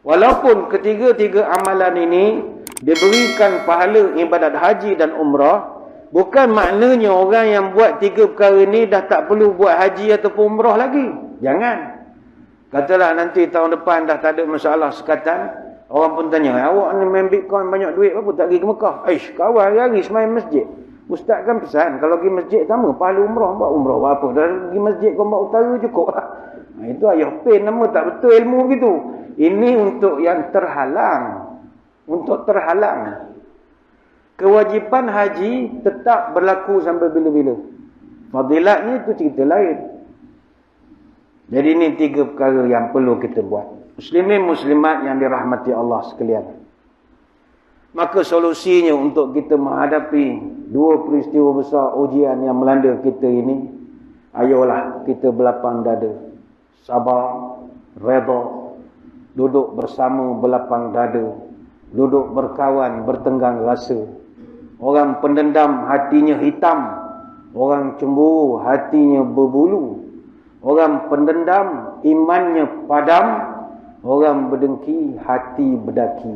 Walaupun ketiga-tiga amalan ini diberikan pahala ibadat haji dan umrah, bukan maknanya orang yang buat tiga perkara ini dah tak perlu buat haji ataupun umrah lagi. Jangan. Katalah nanti tahun depan dah tak ada masalah sekatan, orang pun tanya, awak ni main Bitcoin banyak duit, apa tak pergi ke Mekah? Kawan hari-hari semain masjid. Ustaz kan pesan, kalau pergi masjid sama, pahala umrah, buat umrah buat apa? Dah pergi masjid Gombak Utara cukup. Itu ayah pen nama, tak betul ilmu gitu. Ini untuk yang terhalang. Untuk terhalang. Kewajipan haji tetap berlaku sampai bila-bila. Fadilatnya itu cerita lain. Jadi ini tiga perkara yang perlu kita buat. Muslimin muslimat yang dirahmati Allah sekalian. Maka solusinya untuk kita menghadapi dua peristiwa besar ujian yang melanda kita ini, ayolah kita berlapang dada, sabar, redha, duduk bersama berlapang dada, duduk berkawan bertenggang rasa. Orang pendendam hatinya hitam, orang cemburu hatinya berbulu. Orang pendendam imannya padam, orang berdengki hati berdaki.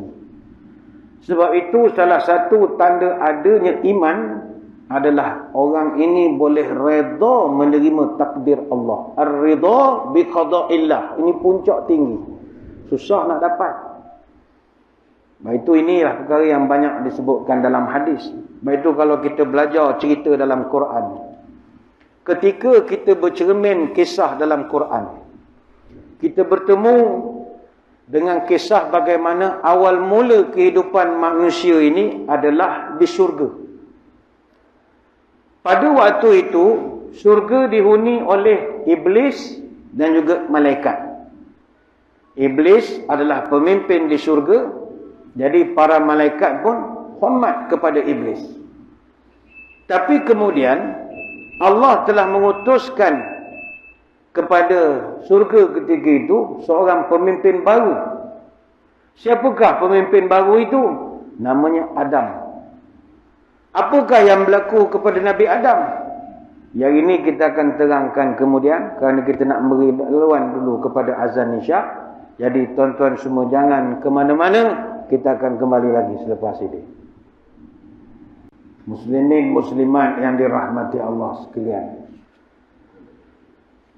Sebab itu salah satu tanda adanya iman adalah orang ini boleh redha menerima takdir Allah. Ar-ridha bi qada'illah. Ini puncak tinggi. Susah nak dapat. Baik itu inilah perkara yang banyak disebutkan dalam hadis. Baik itu kalau kita belajar cerita dalam Quran. Ketika kita bercermin kisah dalam Quran, kita bertemu dengan kisah bagaimana awal mula kehidupan manusia ini adalah di syurga. Pada waktu itu, syurga dihuni oleh iblis dan juga malaikat. Iblis adalah pemimpin di syurga, jadi para malaikat pun hormat kepada iblis. Tapi kemudian Allah telah mengutuskan kepada surga ketika itu seorang pemimpin baru. Siapakah pemimpin baru itu? Namanya Adam. Apakah yang berlaku kepada Nabi Adam? Yang ini kita akan terangkan kemudian, kerana kita nak beri laluan dulu kepada azan isyak. Jadi tuan-tuan semua jangan ke mana-mana, kita akan kembali lagi selepas ini. Muslimin muslimat yang dirahmati Allah sekalian.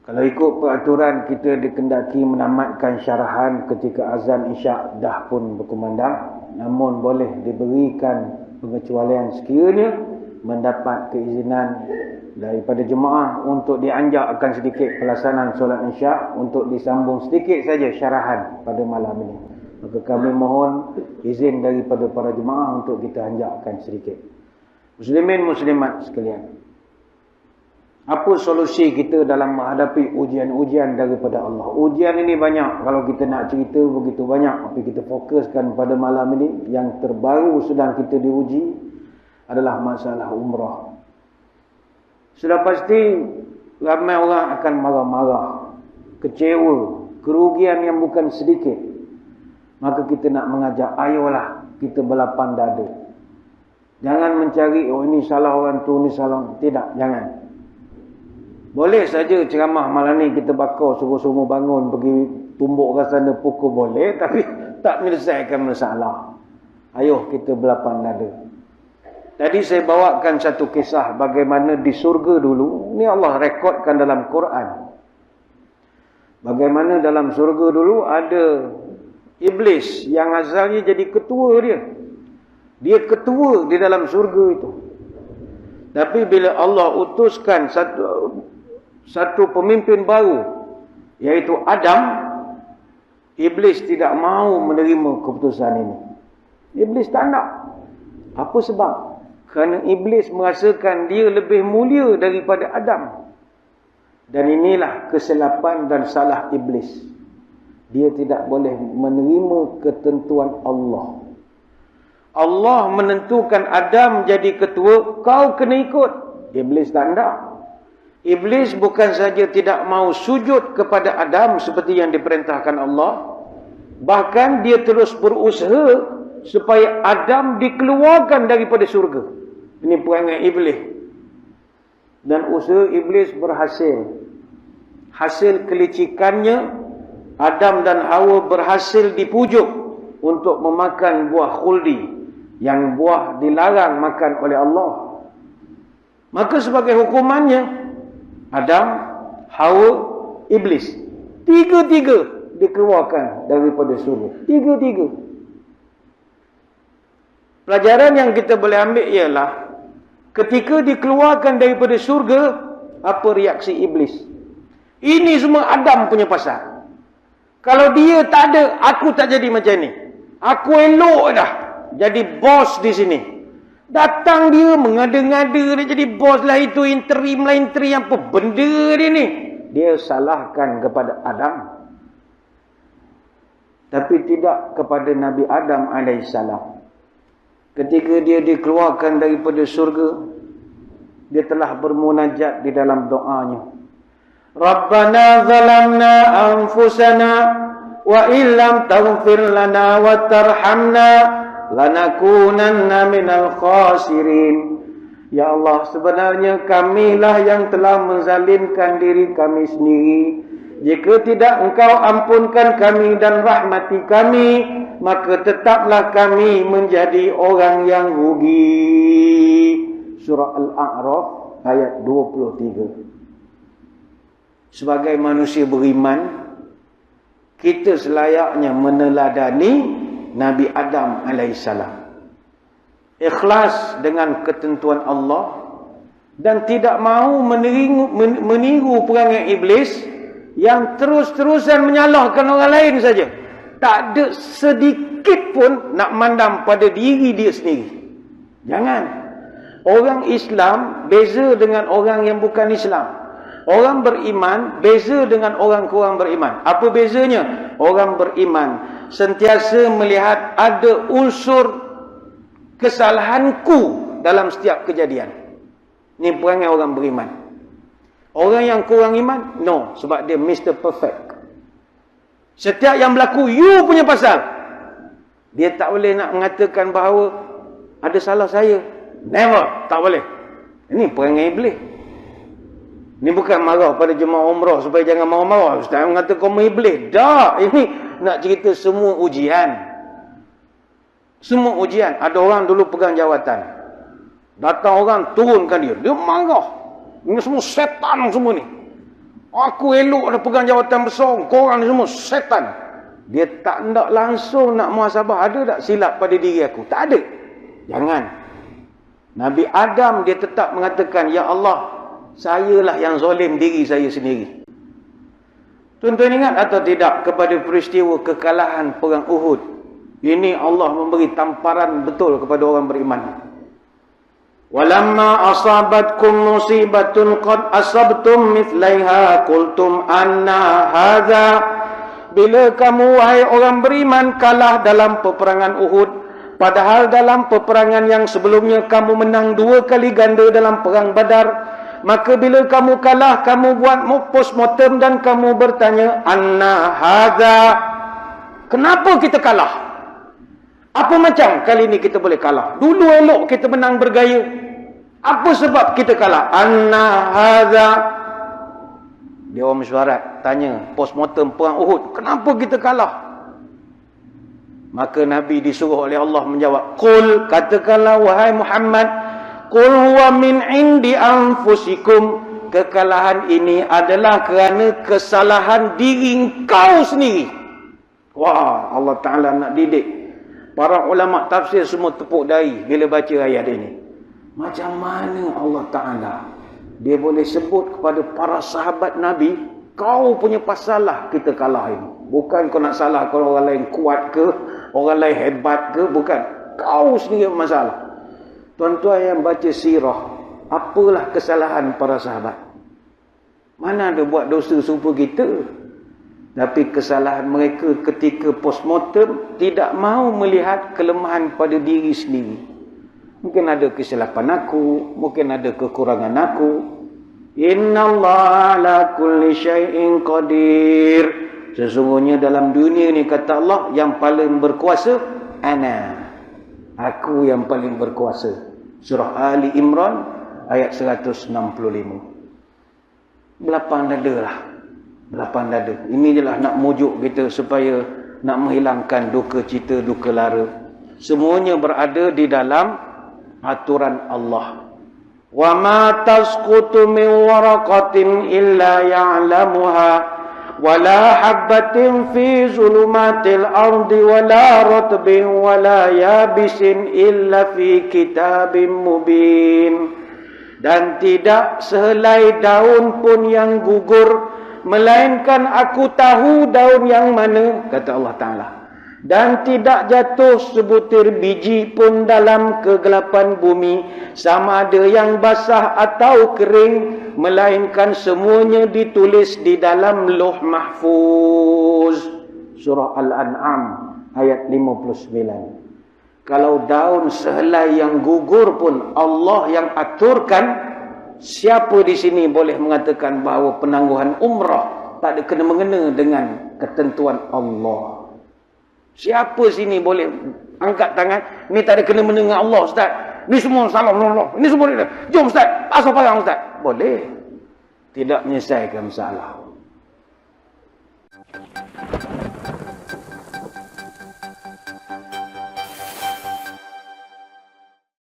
Kalau ikut peraturan kita dikendaki menamatkan syarahan ketika azan isyak dah pun berkumandang, namun boleh diberikan pengecualian sekiranya mendapat keizinan daripada jemaah untuk dianjakkan sedikit pelaksanaan solat isyak untuk disambung sedikit saja syarahan pada malam ini. Maka kami mohon izin daripada para jemaah untuk kita anjakkan sedikit. Muslimin muslimat sekalian, apa solusi kita dalam menghadapi ujian-ujian daripada Allah? Ujian ini banyak, kalau kita nak cerita begitu banyak, tapi kita fokuskan pada malam ini. Yang terbaru sedang kita diuji adalah masalah umrah. Sudah pasti ramai orang akan marah-marah, kecewa, kerugian yang bukan sedikit. Maka kita nak mengajak, ayolah kita berlapang dada. Jangan mencari, oh ini salah orang tu, ini salah. Tidak, jangan. Boleh saja ceramah malam ni kita bakar, suruh semua bangun, pergi tumbuk ke sana, pukul boleh. Tapi tak menyelesaikan masalah. Ayuh kita berlapang dada. Tadi saya bawakan satu kisah bagaimana di surga dulu. Ini Allah rekodkan dalam Quran. Bagaimana dalam surga dulu ada iblis yang asalnya jadi ketua dia. Dia ketua di dalam surga itu. Tapi bila Allah utuskan satu pemimpin baru, iaitu Adam, iblis tidak mahu menerima keputusan ini. Iblis tak nak. Apa sebab? Kerana iblis merasakan dia lebih mulia daripada Adam. Dan inilah kesilapan dan salah iblis. Dia tidak boleh menerima ketentuan Allah. Allah menentukan Adam jadi ketua, kau kena ikut. Iblis tak nak. Iblis bukan saja tidak mau sujud kepada Adam seperti yang diperintahkan Allah, bahkan dia terus berusaha supaya Adam dikeluarkan daripada syurga. Ini perangai iblis. Dan usaha iblis berhasil. Hasil kelicikannya, Adam dan Hawa berhasil dipujuk untuk memakan buah khuldi, yang buah dilarang makan oleh Allah. Maka sebagai hukumannya, Adam, Hawa, Iblis, tiga-tiga dikeluarkan daripada surga. Tiga-tiga. Pelajaran yang kita boleh ambil ialah, ketika dikeluarkan daripada surga, apa reaksi Iblis? Ini semua Adam punya pasal. Kalau dia tak ada, aku tak jadi macam ni. Aku elok dah jadi bos di sini. Datang dia mengada-ngada dia jadi bos lah, itu interim lah, interim apa benda dia ni. Dia salahkan kepada Adam, tapi tidak kepada Nabi Adam alaihissalam. Ketika dia dikeluarkan daripada surga, dia telah bermunajat di dalam doanya. Rabbana zalamna anfusana wa illam taghfir lana wa tarhamna lanakunanna minal khasirin. Ya Allah, sebenarnya kamilah yang telah menzalimkan diri kami sendiri. Jika tidak Engkau ampunkan kami dan rahmati kami, maka tetaplah kami menjadi orang yang rugi. Surah Al-A'raf ayat 23. Sebagai manusia beriman, kita selayaknya meneladani Nabi Adam alaihissalam. Ikhlas dengan ketentuan Allah dan tidak mahu meniru perangai iblis yang terus-terusan menyalahkan orang lain saja. Tak ada sedikit pun nak mandam pada diri dia sendiri. Jangan. Orang Islam beza dengan orang yang bukan Islam. Orang beriman beza dengan orang kurang beriman. Apa bezanya? Orang beriman sentiasa melihat ada unsur kesalahanku dalam setiap kejadian. Ini perangai orang beriman. Orang yang kurang iman, no. Sebab dia Mr. Perfect. Setiap yang berlaku, you punya pasal. Dia tak boleh nak mengatakan bahawa ada salah saya. Never. Tak boleh. Ini perangai iblis. Ini bukan marah pada jemaah umrah supaya jangan marah-marah. Ustaz mengatakan kamu iblis. Tak. Ini nak cerita semua ujian. Semua ujian. Ada orang dulu pegang jawatan. Datang orang turunkan dia. Dia marah. Ini semua setan semua ni. Aku elok dah pegang jawatan besar. Korang ni semua setan. Dia tak nak langsung nak muhasabah. Ada tak silap pada diri aku? Tak ada. Jangan. Nabi Adam dia tetap mengatakan, Ya Allah, sayalah yang zalim diri saya sendiri. Tuan-tuan ingat atau tidak kepada peristiwa kekalahan perang Uhud? Ini Allah memberi tamparan betul kepada orang beriman. Walamma asabatkum musibatun qad asabtum mithlaiha qultum anna hadza. Bila kamu wahai orang beriman kalah dalam peperangan Uhud, padahal dalam peperangan yang sebelumnya kamu menang 2 kali ganda dalam perang Badar, maka bila kamu kalah kamu buat postmortem dan kamu bertanya anna hadza. Kenapa kita kalah? Apa macam kali ni kita boleh kalah? Dulu elok kita menang bergaya. Apa sebab kita kalah? Anna hadza. Dia orang mesyuarat tanya postmortem perang Uhud, kenapa kita kalah? Maka Nabi disuruh oleh Allah menjawab, Qul, katakanlah wahai Muhammad, Qul huwa min indi anfusikum. Kekalahan ini adalah kerana kesalahan diri kau sendiri. Wah, Allah Ta'ala nak didik. Para ulama tafsir semua tepuk dahi bila baca ayat ini. Macam mana Allah Ta'ala dia boleh sebut kepada para sahabat Nabi, kau punya pasal lah kita kalah ini. Bukan kau nak salah kalau orang lain kuat ke, orang lain hebat ke, bukan. Kau sendiri masalah. Tuan-tuan yang baca sirah, apalah kesalahan para sahabat? Mana ada buat dosa serupa kita? Tapi kesalahan mereka ketika postmortem tidak mahu melihat kelemahan pada diri sendiri. Mungkin ada kesilapan aku, mungkin ada kekurangan aku. Innallaha ala kulli syai'in qadir. Sesungguhnya dalam dunia ni kata Allah yang paling berkuasa ana. Aku yang paling berkuasa. Surah Ali Imran ayat 165. Belapang dadalah. Lapang dada. Ini jelah nak mujuk kita supaya nak menghilangkan duka cita, duka lara. Semuanya berada di dalam aturan Allah. Wa ma tasqutu min waraqatin illa ya'lamuha wa la habatin fi zulumatil ardi wa la ratbin wa la yabisin illa fi kitabim mubin. Dan tidak sehelai daun pun yang gugur, melainkan aku tahu daun yang mana, kata Allah Ta'ala. Dan tidak jatuh sebutir biji pun dalam kegelapan bumi, sama ada yang basah atau kering, melainkan semuanya ditulis di dalam Lauh Mahfuz. Surah Al-An'am ayat 59. Kalau daun sehelai yang gugur pun Allah yang aturkan, siapa di sini boleh mengatakan bahawa penangguhan umrah tak ada kena-mengena dengan ketentuan Allah? Siapa sini boleh angkat tangan, ni tak ada kena-mengena dengan Allah Ustaz? Ni semua salah Allah. Ni semua dia. Jom Ustaz, asal payang Ustaz. Boleh. Tidak menyelesaikan masalah.